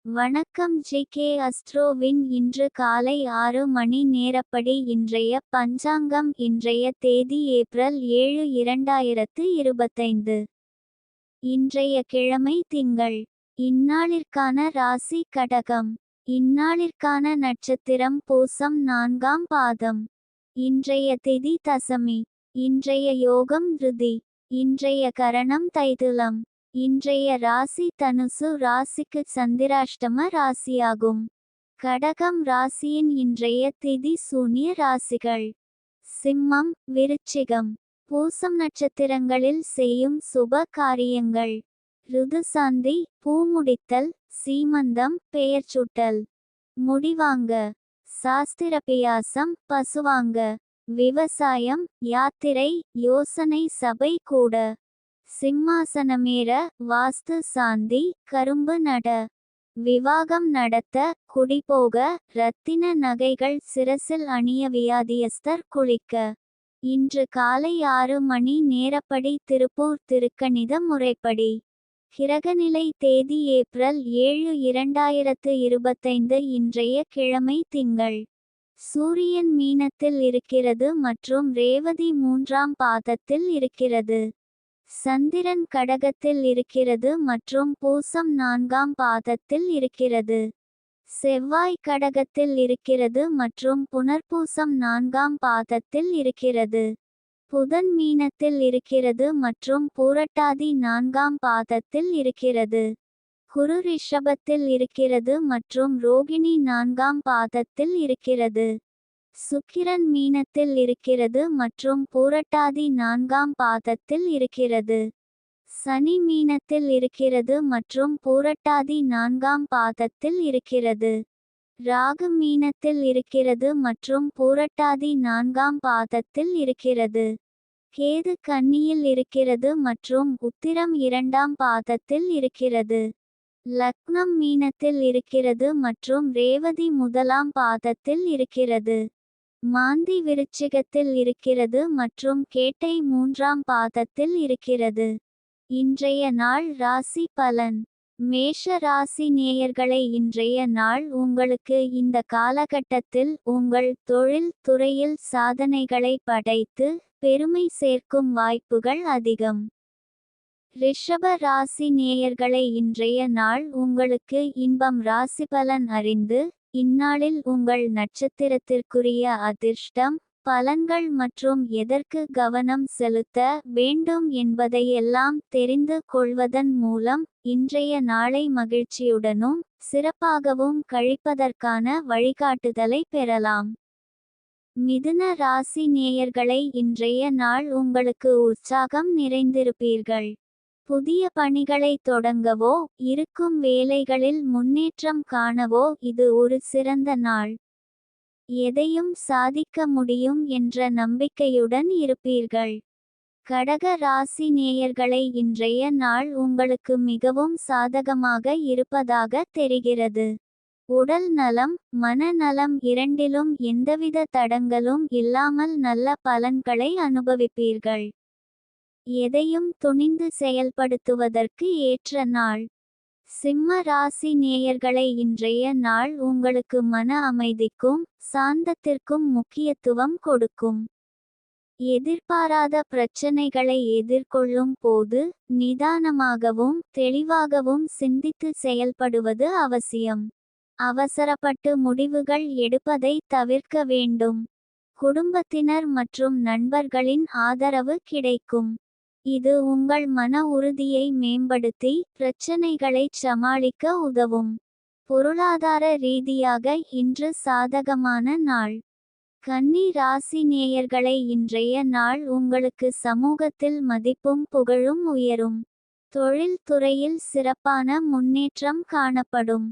வணக்கம் ஜி.கே. அஸ்ட்ரோவின் இன்று காலை 6 மணி நேரப்படி இன்றைய பஞ்சாங்கம். இன்றைய தேதி ஏப்ரல் 7 2025. இன்றைய கிழமை திங்கள். இந்நாளிற்கான ராசி கடகம். இந்நாளிற்கான நட்சத்திரம் பூசம் 4ஆம் பாதம். இன்றைய திதி தசமி. இன்றைய யோகம் ருதி. இன்றைய கரணம் தைதுலம். இன்றைய ராசி தனுசு ராசிக்கு சந்திராஷ்டம ராசியாகும். கடகம் ராசியின் இன்றைய திதி சூன்ய ராசிகள்: சிம்மம், விருச்சிகம். பூசம் நட்சத்திரங்களில் செய்யும் சுப காரியங்கள்: ருதுசாந்தி, பூமுடித்தல், சீமந்தம், பெயர்ச்சூட்டல், முடிவாங்க, சாஸ்திரபியாசம், பசுவாங்க, விவசாயம், யாத்திரை, யோசனை சபை கூட, சிம்மாசனமேற, வாஸ்து சாந்தி, கரும்பு நட, விவாகம் நடத்த, குடிபோக, இரத்தின நகைகள் சிரசில் அணிய, வியாதியஸ்தர் குளிக்க. இன்று காலை 6 மணி நேரப்படி திருப்பூர் திருக்கணித முறைப்படி. கிரகநிலை தேதி ஏப்ரல் 7 2025. இன்றைய கிழமை திங்கள். சூரியன் மீனத்தில் இருக்கிறது மற்றும் ரேவதி 3ஆம் பாதத்தில் இருக்கிறது. சந்திரன் கடகத்தில் இருக்கிறது மற்றும் பூசம் 4ஆம் பாதத்தில் இருக்கிறது. செவ்வாய் கடகத்தில் இருக்கிறது மற்றும் புனர்பூசம் 4ஆம் பாதத்தில் இருக்கிறது. புதன் மீனத்தில் இருக்கிறது மற்றும் பூரட்டாதி 4ஆம் பாதத்தில் இருக்கிறது. குரு ரிஷபத்தில் இருக்கிறது மற்றும் ரோகிணி 4ஆம் பாதத்தில் இருக்கிறது. சுக்கிரன் மீனத்தில் இருக்கிறது மற்றும் பூரட்டாதி 4ஆம் பாதத்தில் இருக்கிறது. சனி மீனத்தில் இருக்கிறது மற்றும் பூரட்டாதி 4ஆம் பாதத்தில் இருக்கிறது. ராகு மீனத்தில் இருக்கிறது மற்றும் பூரட்டாதி 4ஆம் பாதத்தில் இருக்கிறது. கேது கன்னியில் இருக்கிறது மற்றும் உத்திரம் 2ஆம் பாதத்தில் இருக்கிறது. லக்னம் மீனத்தில் இருக்கிறது மற்றும் ரேவதி 1ஆம் பாதத்தில் இருக்கிறது. மாந்தி விருச்சிகத்தில் இருக்கிறது மற்றும் கேட்டை 3ஆம் பாதத்தில் இருக்கிறது. இன்றைய நாள் ராசி பலன். மேஷ ராசி நேயர்களை, இன்றைய நாள் உங்களுக்கு இந்த காலகட்டத்தில் உங்கள் தொழில் துறையில் சாதனைகளை படைத்து பெருமை சேர்க்கும் வாய்ப்புகள் அதிகம். ரிஷப ராசி நேயர்களை, இன்றைய நாள் உங்களுக்கு இன்பம். ராசிபலன் அறிந்து இந்நாளில் உங்கள் நட்சத்திரத்திற்குரிய அதிர்ஷ்டம் பலன்கள் மற்றும் எதற்கு கவனம் செலுத்த வேண்டும் என்பதையெல்லாம் தெரிந்து கொள்வதன் மூலம் இன்றைய நாளை மகிழ்ச்சியுடனும் சிறப்பாகவும் கழிப்பதற்கான வழிகாட்டுதலை பெறலாம். மிதுன ராசி நேயர்களை, இன்றைய நாள் உங்களுக்கு உற்சாகம் நிறைந்திருப்பீர்கள். புதிய பணிகளை தொடங்கவோ இருக்கும் வேலைகளில் முன்னேற்றம் காணவோ இது ஒரு சிறந்த நாள். எதையும் சாதிக்க முடியும் என்ற நம்பிக்கையுடன் இருப்பீர்கள். கடக ராசி நேயர்களை, இன்றைய நாள் உங்களுக்கு மிகவும் சாதகமாக இருப்பதாக தெரிகிறது. உடல் நலம், மனநலம் இரண்டிலும் எந்தவித தடங்களும் இல்லாமல் நல்ல பலன்களை அனுபவிப்பீர்கள். எதையும் துணிந்து செயல்படுத்துவதற்கு ஏற்ற நாள். சிம்ம ராசி நேயர்களை, இன்றைய நாள் உங்களுக்கு மன அமைதிக்கும் சாந்தத்திற்கும் முக்கியத்துவம் கொடுக்கும். எதிர்பாராத பிரச்சனைகளை எதிர்கொள்ளும் போது நிதானமாகவும் தெளிவாகவும் சிந்தித்து செயல்படுவது அவசியம். அவசரப்பட்டு முடிவுகள் எடுப்பதை தவிர்க்க வேண்டும். குடும்பத்தினர் மற்றும் நண்பர்களின் ஆதரவு கிடைக்கும். இது உங்கள் மன உறுதியை மேம்படுத்தி பிரச்சனைகளைச் சமாளிக்க உதவும். பொருளாதார ரீதியாக இன்று சாதகமான நாள். கன்னி ராசி நேயர்களை, இன்றைய நாள் உங்களுக்கு சமூகத்தில் மதிப்பும் புகழும் உயரும். தொழில் துறையில் சிறப்பான முன்னேற்றம் காணப்படும்.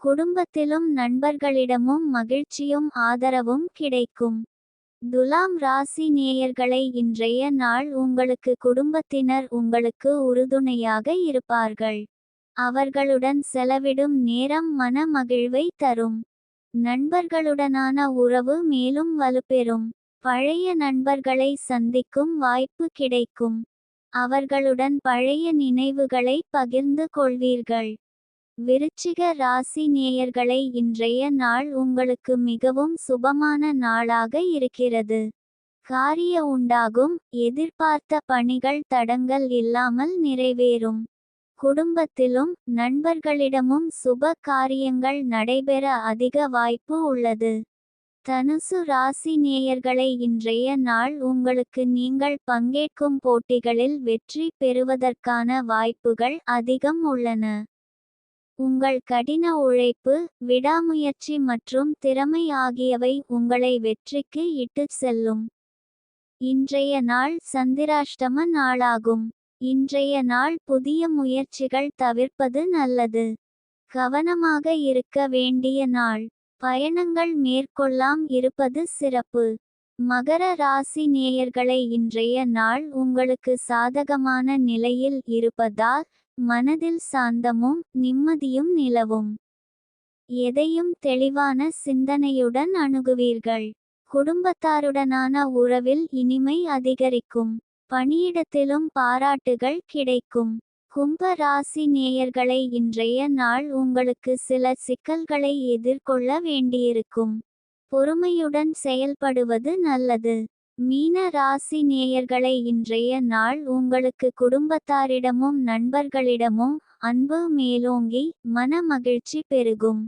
குடும்பத்திலும் நண்பர்களிடமும் மகிழ்ச்சியும் ஆதரவும் கிடைக்கும். துலாம் ராசி நேயர்களை, இன்றைய நாள் உங்களுக்கு குடும்பத்தினர் உங்களுக்கு உறுதுணையாக இருப்பார்கள். அவர்களுடன் செலவிடும் நேரம் மன மகிழ்வை தரும். நண்பர்களுடனான உறவு மேலும் வலுப்பெறும். பழைய நண்பர்களை சந்திக்கும் வாய்ப்பு கிடைக்கும். அவர்களுடன் பழைய நினைவுகளை பகிர்ந்து கொள்வீர்கள். விருச்சிக ராசி நேயர்களை இன்றைய நாள் உங்களுக்கு மிகவும் சுபமான நாளாக இருக்கிறது. காரிய உண்டாகும். எதிர்பார்த்த பணிகள் தடங்கல் இல்லாமல் நிறைவேறும். குடும்பத்திலும் நண்பர்களிடமும் சுப காரியங்கள் நடைபெற அதிக வாய்ப்பு உள்ளது. தனுசு ராசி நேயர்களை இன்றைய நாள் உங்களுக்கு நீங்கள் பங்கேற்கும் போட்டிகளில் வெற்றி பெறுவதற்கான வாய்ப்புகள் அதிகம் உள்ளன. உங்கள் கடின உழைப்பு, விடாமுயற்சி மற்றும் திறமை ஆகியவை உங்களை வெற்றிக்கு இட்டுச் செல்லும். இன்றைய நாள் சந்திராஷ்டம நாளாகும். இன்றைய நாள் புதிய முயற்சிகள் தவிர்ப்பது நல்லது. கவனமாக இருக்க வேண்டிய நாள். பயணங்கள் மேற்கொள்ளாம் இருப்பது சிறப்பு. மகர ராசி நேயர்களை இன்றைய நாள் உங்களுக்கு சாதகமான நிலையில் இருப்பதால் மனதில் சாந்தமும் நிம்மதியும் நிலவும். எதையும் தெளிவான சிந்தனையுடன் அணுகுவீர்கள். குடும்பத்தாருடனான உறவில் இனிமை அதிகரிக்கும். பணியிடத்திலும் பாராட்டுகள் கிடைக்கும். கும்ப ராசி நேயர்களை இன்றைய நாள் உங்களுக்கு சில சிக்கல்களை எதிர்கொள்ள வேண்டியிருக்கும். பொறுமையுடன் செயல்படுவது நல்லது. மீன ராசி நேயர்களை இன்றைய நாள் உங்களுக்கு குடும்பத்தாரிடமும் நண்பர்களிடமும் அன்பு மேலோங்கி மன மகிழ்ச்சி பெருகும்.